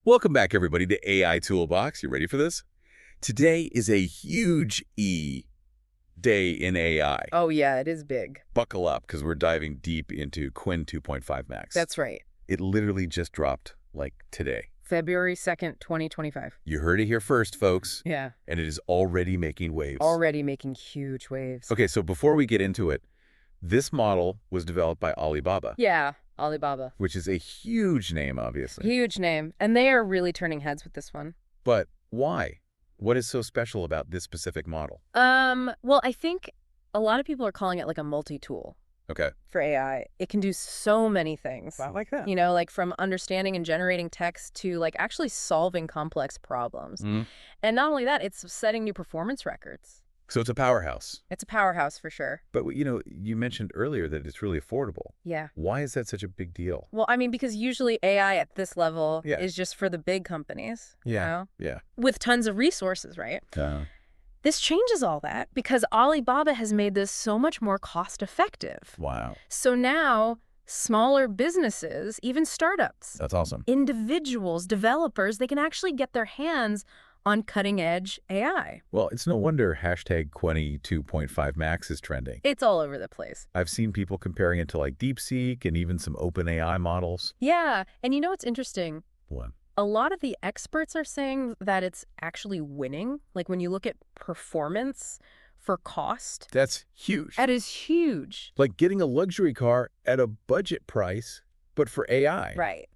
Welcome back, everybody, to AI ToolBox. You ready for this? Today is a huge day in AI. Oh, yeah, it is big. Buckle up, because we're diving deep into Qwen2.5-Max. That's right. It literally just dropped, like, today. February 2nd, 2025. You heard it here first, folks. Yeah. And it is already making waves. Already making huge waves. Okay, so before we get into it, this model was developed by Alibaba. Yeah, Alibaba. Which is a huge name, obviously. Huge name. And they are really turning heads with this one. But why? What is so special about this specific model? Well, I think a lot of people are calling it like a multi-tool. Okay. For AI. It can do so many things. I like that. You know, like from understanding and generating text to like actually solving complex problems. And not only that, it's setting new performance records. So it's a powerhouse. It's a powerhouse for sure. But, you know, you mentioned earlier that it's really affordable. Yeah. Why is that such a big deal? Well, I mean, because usually AI at this level Yeah. is just for the big companies. Yeah. You know? Yeah. With tons of resources, right? This changes all that because Alibaba has made this so much more cost effective. Wow. So now smaller businesses, even startups, That's awesome. individuals, developers, they can actually get their hands on cutting-edge AI. Well, it's no wonder hashtag Qwen2.5-Max is trending. It's all over the place. I've seen people comparing it to like DeepSeek and even some OpenAI models. Yeah, and you know what's interesting? What? A lot of the experts are saying that it's actually winning. Like when you look at performance for cost. That's huge. That is huge. Like getting a luxury car at a budget price, but for AI. Right.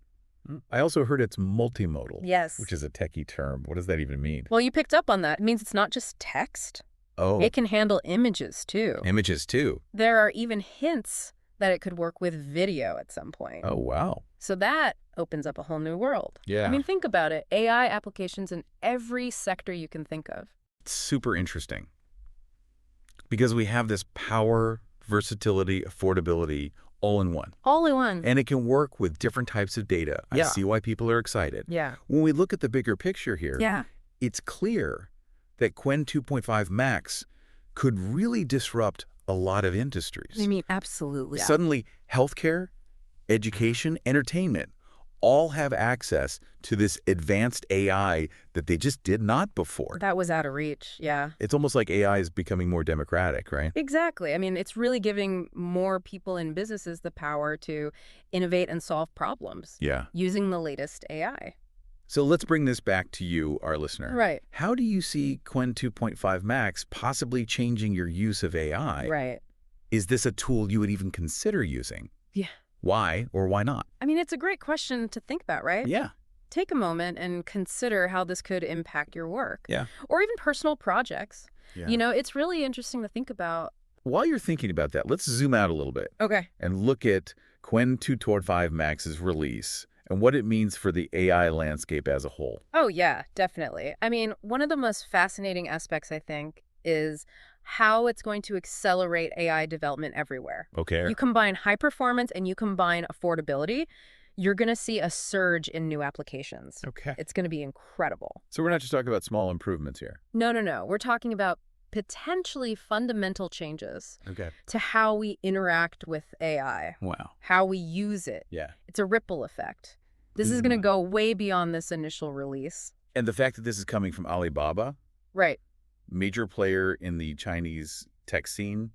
I also heard it's multimodal. Yes. Which is a techie term. What does that even mean? Well, you picked up on that. It means it's not just text. Oh. It can handle images, too. Images, too. There are even hints that it could work with video at some point. Oh, wow. So that opens up a whole new world. Yeah. I mean, think about it. AI applications in every sector you can think of. It's super interesting. Because we have this power, versatility, affordability, all in one. All in one. And it can work with different types of data. Yeah. I see why people are excited. Yeah. When we look at the bigger picture here, Yeah. it's clear that Qwen2.5-Max could really disrupt a lot of industries. I mean, absolutely. Suddenly, healthcare, education, entertainment all have access to this advanced AI that they just did not before. That was out of reach, yeah. It's almost like AI is becoming more democratic, right? Exactly. I mean, it's really giving more people in businesses the power to innovate and solve problems. Yeah. Using the latest AI. So let's bring this back to you, our listener. Right. How do you see Qwen2.5-Max possibly changing your use of AI? Right. Is this a tool you would even consider using? Yeah. Why or why not? I mean, it's a great question to think about, right? Yeah. Take a moment and consider how this could impact your work. Yeah. Or even personal projects. Yeah. You know, it's really interesting to think about. While you're thinking about that, let's zoom out a little bit. Okay. And look at Qwen2.5-Max's release and what it means for the AI landscape as a whole. Oh, yeah, definitely. I mean, one of the most fascinating aspects, I think, is how it's going to accelerate AI development everywhere. Okay. You combine high performance and you combine affordability, you're going to see a surge in new applications. Okay. It's going to be incredible. So we're not just talking about small improvements here. No, no, no. We're talking about potentially fundamental changes Okay. to how we interact with AI, Wow. how we use it. Yeah. It's a ripple effect. This is going to go way beyond this initial release. And the fact that this is coming from Alibaba, Right. major player in the Chinese tech scene,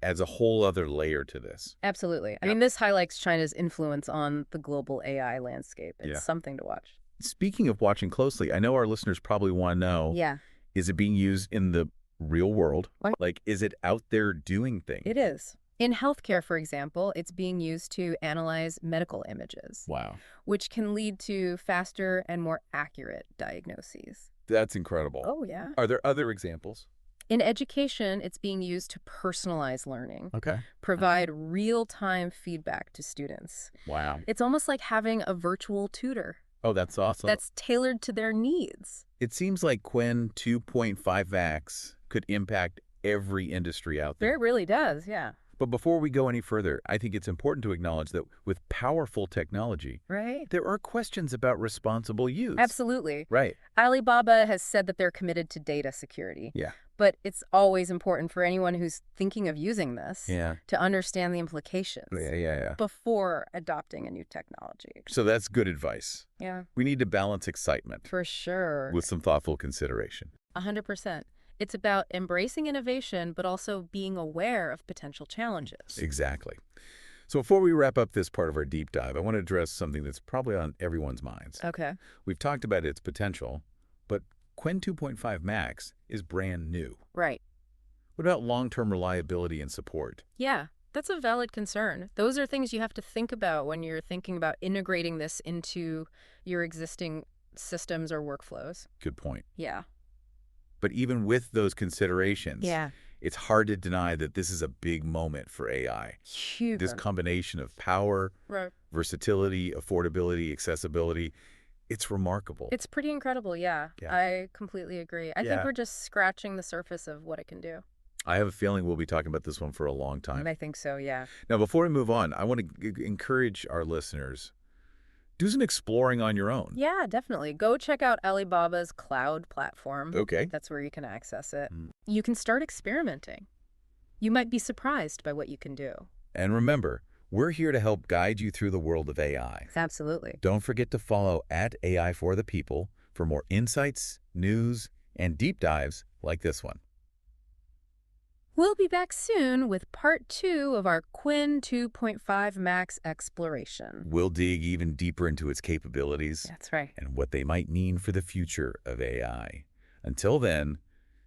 adds a whole other layer to this. Absolutely. I Yeah. mean, this highlights China's influence on the global AI landscape. It's Yeah. something to watch. Speaking of watching closely, I know our listeners probably want to know, Yeah, is it being used in the real world? What? Like, is it out there doing things? it is. In healthcare, for example, it's being used to analyze medical images, Wow. which can lead to faster and more accurate diagnoses. That's incredible. Oh, yeah. Are there other examples? In education, it's being used to personalize learning, Okay. provide real-time feedback to students. Wow. It's almost like having a virtual tutor Oh, that's awesome. that's tailored to their needs. It seems like Qwen2.5-Max could impact every industry out there. It really does, yeah. But before we go any further, I think it's important to acknowledge that with powerful technology, Right? there are questions about responsible use. Absolutely. Right. Alibaba has said that they're committed to data security. Yeah. But it's always important for anyone who's thinking of using this Yeah. to understand the implications Yeah. before adopting a new technology. So that's good advice. Yeah, We need to balance excitement for sure. with some thoughtful consideration. 100%. It's about embracing innovation, but also being aware of potential challenges. Exactly. So before we wrap up this part of our deep dive, I want to address something that's probably on everyone's minds. Okay. We've talked about its potential, but Qwen 2.5-Max is brand new. Right. What about long-term reliability and support? Yeah, that's a valid concern. Those are things you have to think about when you're thinking about integrating this into your existing systems or workflows. Good point. Yeah. But even with those considerations, Yeah. it's hard to deny that this is a big moment for AI. Huge. This combination of power, Right. versatility, affordability, accessibility, it's remarkable. It's pretty incredible, yeah. Yeah. I completely agree. I think we're just scratching the surface of what it can do. I have a feeling we'll be talking about this one for a long time. I think so, yeah. Now, before we move on, I want to encourage our listeners, do some exploring on your own. Yeah, definitely. Go check out Alibaba's cloud platform. Okay. That's where you can access it. Mm. You can start experimenting. You might be surprised by what you can do. And remember, we're here to help guide you through the world of AI. Absolutely. Don't forget to follow @AI for the People for more insights, news, and deep dives like this one. We'll be back soon with part 2 of our Qwen2.5-Max exploration. We'll dig even deeper into its capabilities That's right. and what they might mean for the future of AI. Until then,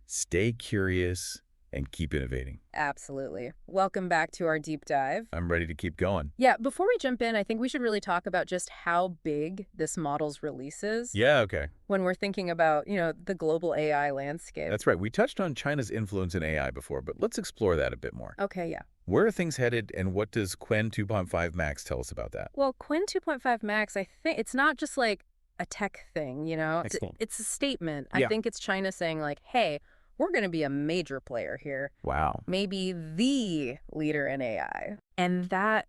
stay curious and keep innovating. Absolutely. Welcome back to our deep dive. I'm ready to keep going. Yeah, before we jump in, I think we should really talk about just how big this model's release is Yeah, okay. when we're thinking about, the global AI landscape. That's right. We touched on China's influence in AI before, but let's explore that a bit more. Okay, yeah. Where are things headed, and what does Qwen 2.5-Max tell us about that? Well, Qwen2.5-Max, I think it's not just like a tech thing, Excellent. It's a statement. Yeah. I think it's China saying like, hey, we're going to be a major player here. Wow. Maybe the leader in AI. And that,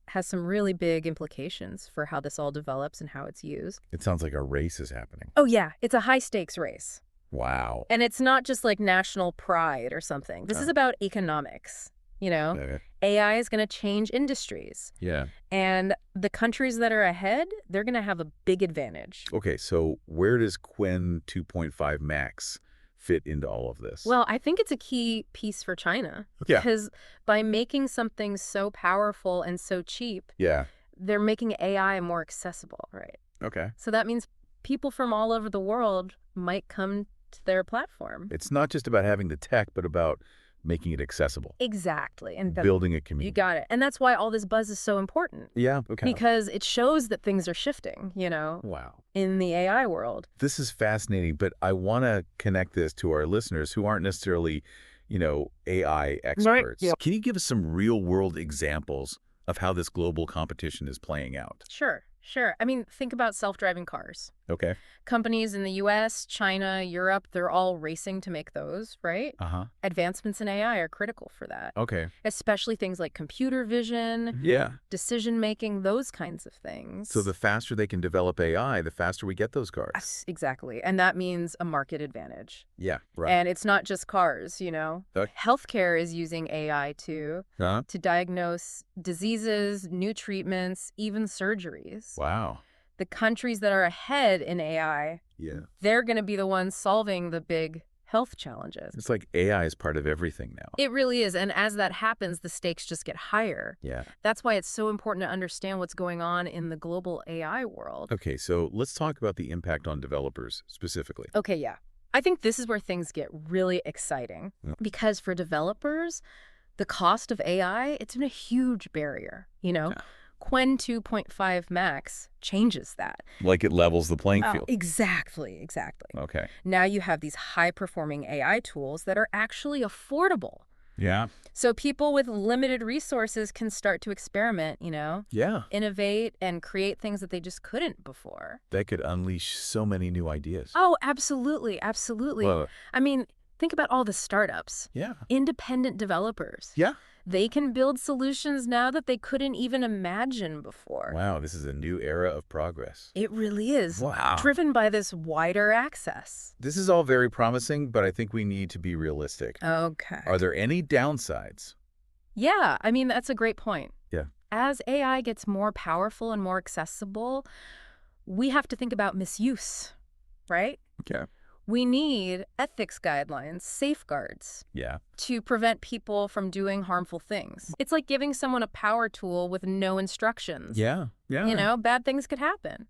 has some really big implications for how this all develops and how it's used. It sounds like a race is happening. Oh, yeah. It's a high-stakes race. Wow. And it's not just like national pride or something. This is about economics, Okay. AI is going to change industries. Yeah. And the countries that are ahead, they're going to have a big advantage. Okay, so where does Qwen 2.5-Max fit into all of this? Well, I think it's a key piece for China. Yeah. Because by making something so powerful and so cheap, Yeah. they're making AI more accessible, right? Okay. So that means people from all over the world might come to their platform. It's not just about having the tech, but about making it accessible. Exactly. And Building a community. you got it. And that's why all this buzz is so important. Yeah, okay. Because it shows that things are shifting, Wow. in the AI world. This is fascinating, but I want to connect this to our listeners who aren't necessarily, AI experts. Yeah. Can you give us some real-world examples of how this global competition is playing out? Sure. I mean, think about self-driving cars. Okay. Companies in the US, China, Europe, they're all racing to make those, right? Uh-huh. Advancements in AI are critical for that. Okay. Especially things like computer vision, Yeah. decision-making, those kinds of things. So the faster they can develop AI, the faster we get those cars. Yes, exactly. And that means a market advantage. Yeah, right. And it's not just cars, Okay. Healthcare is using AI too Huh? to diagnose diseases, new treatments, even surgeries. Wow. The countries that are ahead in AI, Yeah. they're going to be the ones solving the big health challenges. It's like AI is part of everything now. It really is. And as that happens, the stakes just get higher. Yeah. That's why it's so important to understand what's going on in the global AI world. Okay, so let's talk about the impact on developers specifically. Okay, yeah. I think this is where things get really exciting. Yeah. Because for developers, the cost of AI, it's been a huge barrier, Yeah. Qwen 2.5-Max changes that. Like it levels the playing field. Exactly. Okay. Now you have these high-performing AI tools that are actually affordable. Yeah. So people with limited resources can start to experiment, Yeah. innovate and create things that they just couldn't before. That could unleash so many new ideas. Oh, absolutely. Well, I mean, Think about all the startups, Yeah. independent developers. Yeah. They can build solutions now that they couldn't even imagine before. Wow, this is a new era of progress. It really is. Wow. Driven by this wider access. This is all very promising, but I think we need to be realistic. Okay. Are there any downsides? Yeah, I mean, that's a great point. Yeah. As AI gets more powerful and more accessible, we have to think about misuse, right? Yeah. We need ethics guidelines, safeguards, Yeah. to prevent people from doing harmful things. It's like giving someone a power tool with no instructions. Yeah. Yeah. You know, bad things could happen.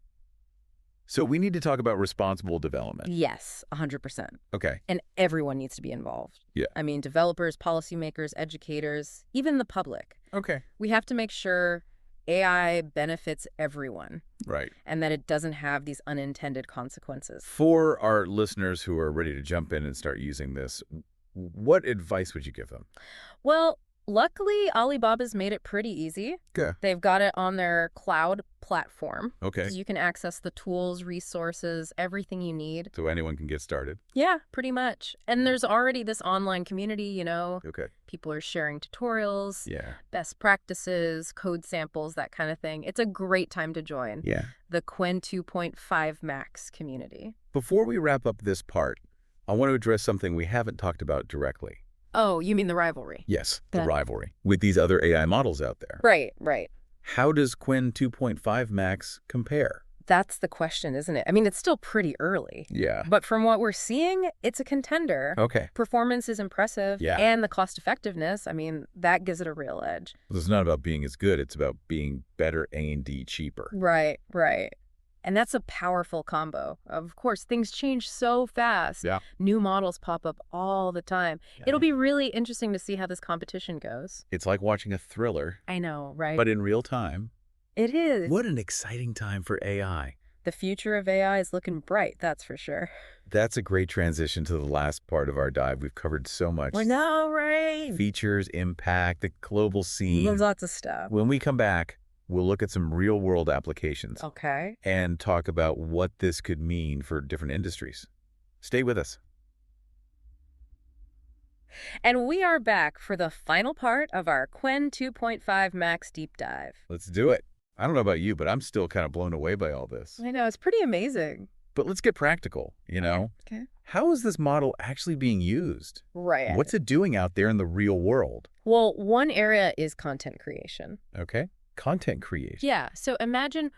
So we need to talk about responsible development. Yes, 100%. Okay. And everyone needs to be involved. Yeah. I mean, developers, policymakers, educators, even the public. Okay. We have to make sure AI benefits everyone Right. and that it doesn't have these unintended consequences. For our listeners who are ready to jump in and start using this, what advice would you give them? Well, luckily, Alibaba's made it pretty easy. Okay. They've got it on their cloud platform. Okay. So you can access the tools, resources, everything you need. So anyone can get started. Yeah, pretty much. And there's already this online community, you know. Okay. People are sharing tutorials, Yeah. best practices, code samples, that kind of thing. It's a great time to join Yeah. the Qwen2.5-Max community. Before we wrap up this part, I want to address something we haven't talked about directly. Oh, you mean the rivalry? Yes, the That- rivalry with these other AI models out there. Right, right. How does Qwen2.5-Max compare? That's the question, isn't it? I mean, it's still pretty early. Yeah. But from what we're seeing, it's a contender. Okay. Performance is impressive. Yeah. And the cost effectiveness, I mean, that gives it a real edge. Well, it's not about being as good. It's about being better and cheaper. Right, right. And that's a powerful combo. Of course, things change so fast. Yeah. New models pop up all the time. It'll be really interesting to see how this competition goes. It's like watching a thriller, I know, right? but in real time. It is. What an exciting time for AI. The future of AI is looking bright, that's for sure. That's a great transition to the last part of our dive. We've covered so much. I know, right? Features, impact, the global scene. There's lots of stuff. When we come back, we'll look at some real-world applications Okay. and talk about what this could mean for different industries. Stay with us. And we are back for the final part of our Qwen2.5-Max deep dive. Let's do it. I don't know about you, but I'm still kind of blown away by all this. I know, it's pretty amazing. But let's get practical, you know? Okay. How is this model actually being used? Right. What's it doing out there in the real world? Well, one area is content creation. Okay. Content creation. Yeah, so imagine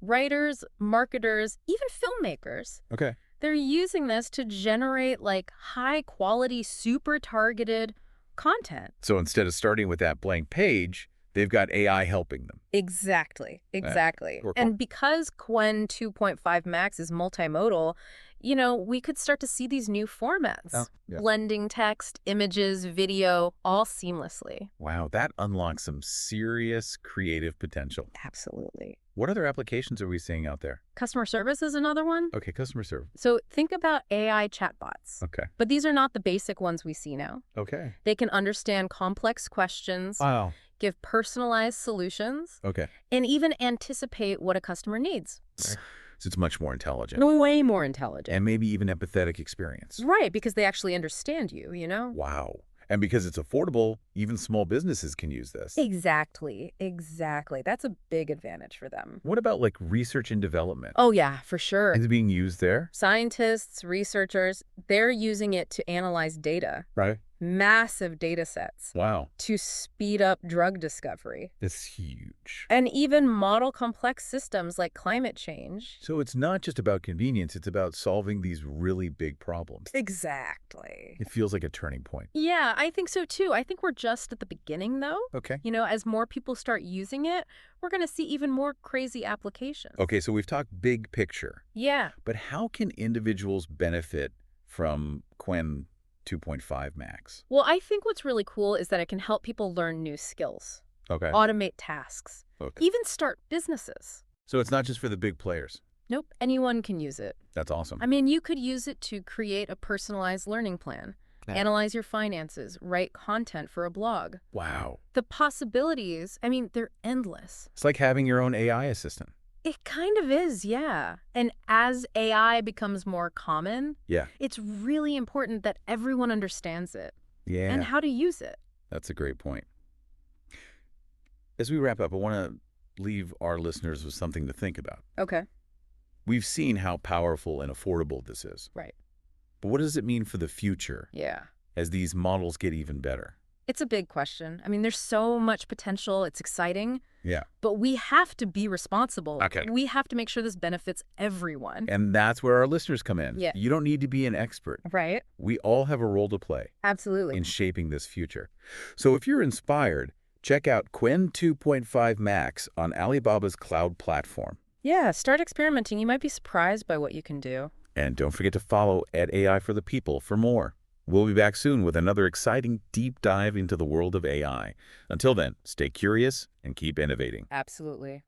writers, marketers, even filmmakers. Okay. They're using this to generate like high quality, super targeted content. So instead of starting with that blank page, they've got AI helping them. Exactly. Cool. And because Qwen 2.5 Max is multimodal, you know, we could start to see these new formats. Oh, yeah. Blending text, images, video, all seamlessly. Wow, that unlocks some serious creative potential. Absolutely. What other applications are we seeing out there? Customer service is another one. Okay, customer service. So think about AI chatbots. Okay. But these are not the basic ones we see now. Okay. They can understand complex questions, Wow. give personalized solutions, Okay. and even anticipate what a customer needs. So it's much more intelligent. Way more intelligent. And maybe even empathetic experience. Right, because they actually understand you, you know? Wow. And because it's affordable, even small businesses can use this. Exactly. That's a big advantage for them. What about like research and development? Oh, yeah, for sure. Is it being used there? Scientists, researchers, they're using it to analyze data, Right. massive data sets, Wow. to speed up drug discovery, That's huge. and even model complex systems like climate change. So it's not just about convenience, it's about solving these really big problems. Exactly. It feels like a turning point. Yeah, I think so too. I think we're just at the beginning, though. Okay. You know, as more people start using it, we're going to see even more crazy applications. Okay, so we've talked big picture, Yeah. but how can individuals benefit from Qwen 2.5 Max? Well, I think what's really cool is that it can help people learn new skills, Okay. automate tasks, Okay. even start businesses. So it's not just for the big players. Nope, anyone can use it. That's awesome. I mean, you could use it to create a personalized learning plan, analyze your finances, write content for a blog. Wow. The possibilities, I mean, they're endless. It's like having your own AI assistant. It kind of is, yeah. And as AI becomes more common, Yeah. it's really important that everyone understands it and Yeah, how to use it. that's a great point. As we wrap up, I want to leave our listeners with something to think about. Okay. We've seen how powerful and affordable this is. Right. But what does it mean for the future Yeah. as these models get even better? It's a big question. I mean, there's so much potential. It's exciting, Yeah. but we have to be responsible. Okay. We have to make sure this benefits everyone. And that's where our listeners come in. Yeah. You don't need to be an expert. Right? We all have a role to play Absolutely. in shaping this future. So if you're inspired, check out Qwen2.5-Max on Alibaba's cloud platform. Yeah, start experimenting. You might be surprised by what you can do. And don't forget to follow @AI for the People for more. We'll be back soon with another exciting deep dive into the world of AI. Until then, stay curious and keep innovating. Absolutely.